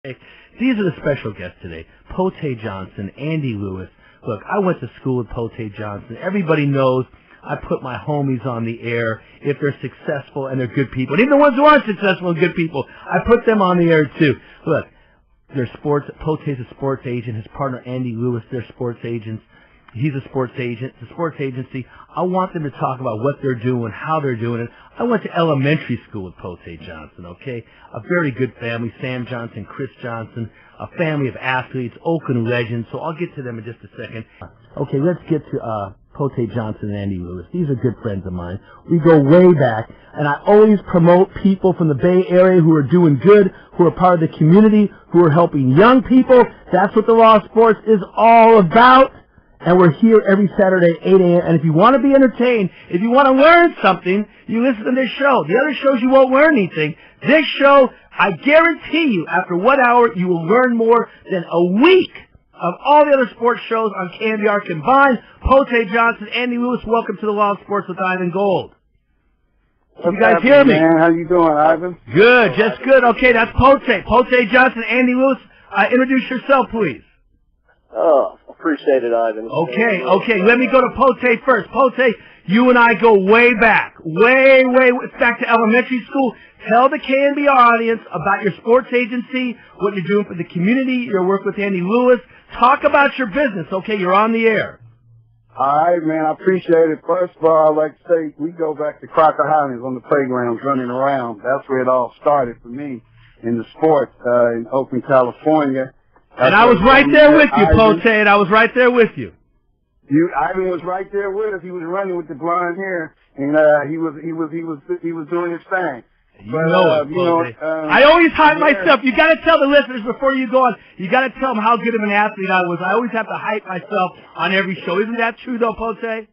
These are the special guests today. Pote Johnson, Andy Lewis. Look, I went to school with Pote Johnson. Everybody knows I put my homies on the air if they're successful and they're good people. And even the ones who aren't successful and good people, I put them on the air too. Look, Pote's a sports agent. His partner Andy Lewis, they're sports agents. He's a sports agent. It's a sports agency. I want them to talk about what they're doing, how they're doing it. I went to elementary school with Pote Johnson, okay? A very good family, Sam Johnson, Chris Johnson, a family of athletes, Oakland legends. So I'll get to them in just a second. Okay, let's get to Pote Johnson and Andy Lewis. These are good friends of mine. We go way back, and I always promote people from the Bay Area who are doing good, who are part of the community, who are helping young people. That's what the Law of Sports is all about. And we're here every Saturday at 8 a.m. And if you want to be entertained, if you want to learn something, you listen to this show. The other shows, you won't learn anything. This show, I guarantee you, after 1 hour, you will learn more than a week of all the other sports shows on KNBR combined. Pote Johnson, Andy Lewis, welcome to the Law of Sports with Ivan Gold. You guys hear me? Man, how you doing, Ivan? Good, just good. Okay, that's Pote Johnson, Andy Lewis. Introduce yourself, please. Oh, appreciate it, Ivan. Okay. Let me go to Pote first. Pote, you and I go way back, way back to elementary school. Tell the KNBR audience about your sports agency, what you're doing for the community, your work with Andy Lewis. Talk about your business. Okay, you're on the air. All right, man, I appreciate it. First of all, I'd like to say we go back to Crocker Highlands on the playgrounds running around. That's where it all started for me in the sports in Oakland, California. And I was right there with you, Pote, and I was right there with you. Ivan was right there with us. He was running with the blonde hair, and he was doing his thing. I always hype myself. You got to tell the listeners before you go on. You got to tell them how good of an athlete I was. I always have to hype myself on every show. Isn't that true, though, Pote?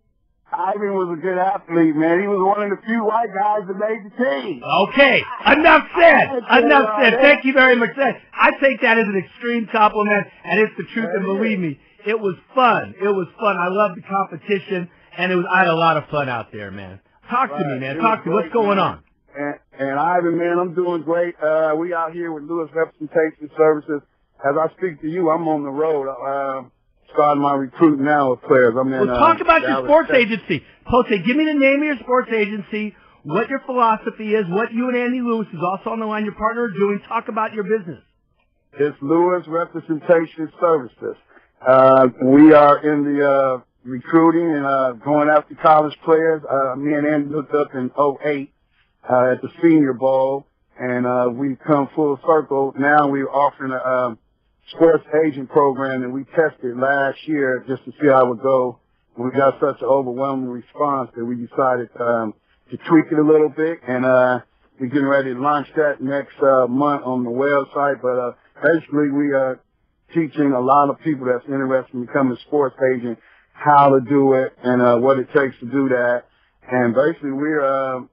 Ivan was a good athlete, man. He was one of the few white guys that made the team. Okay, enough said. Thank you very much. I take that as an extreme compliment, and it's the truth. And believe me, it was fun. I loved the competition, and I had a lot of fun out there, man. Talk to me, man. Talk to me. What's going on? And Ivan, man, I'm doing great. We out here with Lewis Representation Services. As I speak to you, I'm on the road. Starting my recruiting now with players. Talk about your sports agency. Pote, give me the name of your sports agency, what your philosophy is, what you and Andy Lewis, who's also on the line, your partner, are doing. Talk about your business. It's Lewis Representation Services. We are in the recruiting and going after college players. Me and Andy hooked up in 2008 at the Senior Bowl, and we've come full circle. Now we're offering a sports agent program that we tested last year just to see how it would go. We got such an overwhelming response that we decided to tweak it a little bit, and we're getting ready to launch that next month on the website. But basically, we are teaching a lot of people that's interested in becoming a sports agent how to do it and what it takes to do that. And basically, we're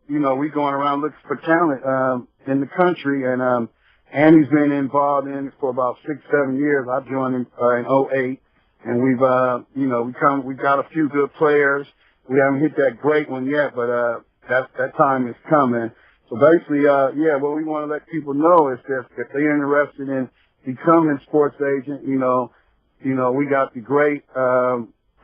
going around looking for talent in the country, and Andy's been involved in it for about 6-7 years. I joined him in 2008, and we've got a few good players. We haven't hit that great one yet, but that time is coming. So basically, what we want to let people know is that if they're interested in becoming a sports agent, we got the great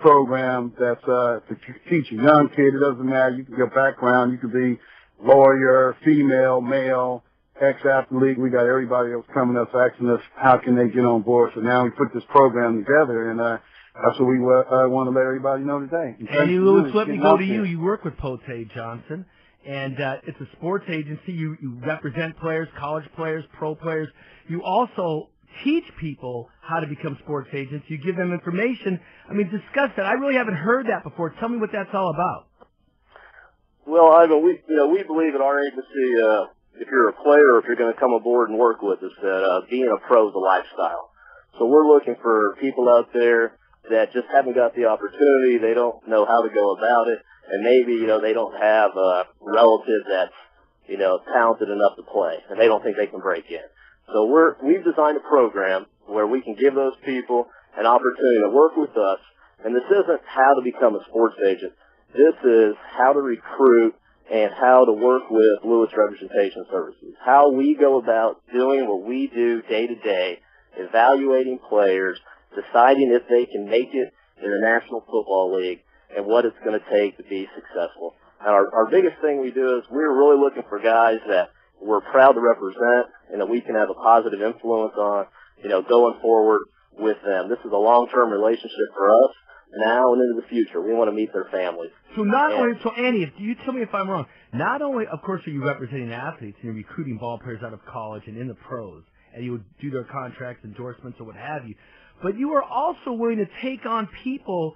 program that's to teach a young kid. It doesn't matter your background. You could be lawyer, female, male, ex-athlete. We got everybody else coming up asking us how can they get on board. So now we put this program together, and that's what we want to let everybody know today. Andy Lewis, let me go to you. You work with Pote Johnson, and it's a sports agency. You represent players, college players, pro players. You also teach people how to become sports agents. You give them information. I mean, discuss that. I really haven't heard that before. Tell me what that's all about. Well, Ivan, we believe in our agency, if you're a player or if you're going to come aboard and work with us, that being a pro is a lifestyle. So we're looking for people out there that just haven't got the opportunity. They don't know how to go about it, and maybe they don't have a relative that's talented enough to play, and they don't think they can break in. So we've designed a program where we can give those people an opportunity to work with us. And this isn't how to become a sports agent. This is how to recruit and how to work with Lewis Representation Services, how we go about doing what we do day to day, evaluating players, deciding if they can make it in the National Football League, and what it's going to take to be successful. And our biggest thing we do is we're really looking for guys that we're proud to represent and that we can have a positive influence on, going forward with them. This is a long-term relationship for us now and into the future. We want to meet their families. So Andy, if you tell me if I'm wrong, not only, of course, are you representing athletes and you're recruiting ball players out of college and in the pros, and you would do their contracts, endorsements, or what have you, but you are also willing to take on people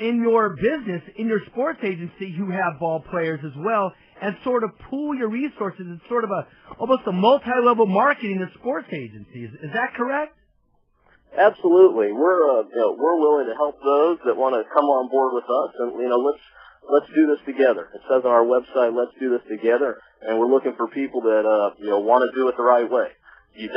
in your business, in your sports agency, who have ball players as well, and sort of pool your resources. It's sort of almost a multi-level marketing of sports agencies. Is that correct? Absolutely. We're willing to help those that want to come on board with us, and let's do this together. It says on our website, let's do this together, and we're looking for people that want to do it the right way. You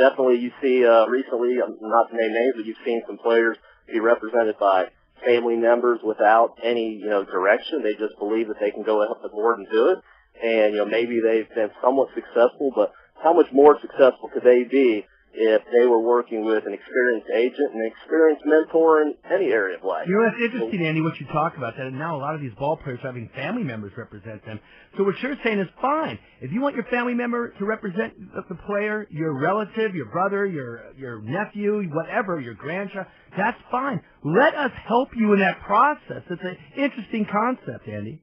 see recently, not to name names, but you've seen some players be represented by family members without any direction. They just believe that they can go ahead board and do it, and maybe they've been somewhat successful, but how much more successful could they be if they were working with an experienced agent and an experienced mentor in any area of life? That's interesting, Andy, what you talk about, that now a lot of these ball players are having family members represent them. So what you're saying is fine. If you want your family member to represent the player, your relative, your brother, your nephew, whatever, your grandchild, that's fine. Let us help you in that process. It's an interesting concept, Andy.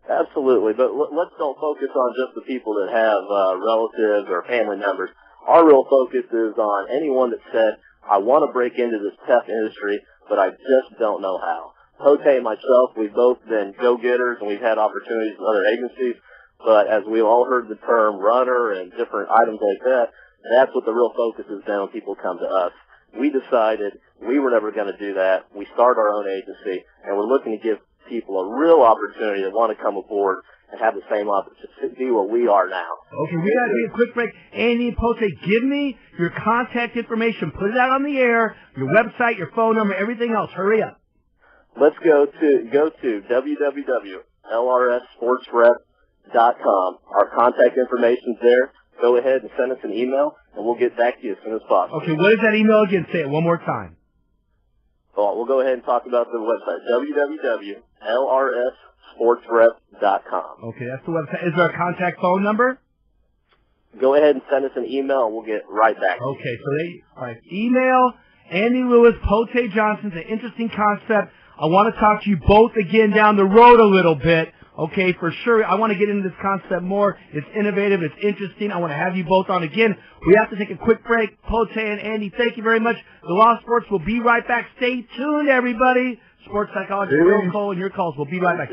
Absolutely, but let's don't focus on just the people that have relatives or family members. Our real focus is on anyone that said, I want to break into this tough industry, but I just don't know how. Pote and myself, we've both been go-getters, and we've had opportunities in other agencies, but as we've all heard the term runner and different items like that, that's what the real focus has been when people come to us. We decided we were never going to do that. We started our own agency, and we're looking to give people a real opportunity that want to come aboard and have the same opportunity to be what we are now. Okay, we got to take a quick break. Andy and Pote, give me your contact information. Put it out on the air, your website, your phone number, everything else. Hurry up. Let's go to www.lrssportsrep.com. Our contact information's there. Go ahead and send us an email, and we'll get back to you as soon as possible. Okay, what is that email again? Say it one more time. Well, we'll go ahead and talk about the website, www.lrssportsrep.com. Okay, that's the website. Is there a contact phone number? Go ahead and send us an email, and we'll get right back to you. Okay, so all right, email Andy Lewis, Pote Johnson. It's an interesting concept. I want to talk to you both again down the road a little bit. Okay, for sure. I want to get into this concept more. It's innovative. It's interesting. I want to have you both on again. We have to take a quick break. Pote and Andy, thank you very much. The Law of Sports will be right back. Stay tuned, everybody. Sports psychologist Will Cole and your calls. We'll be right back.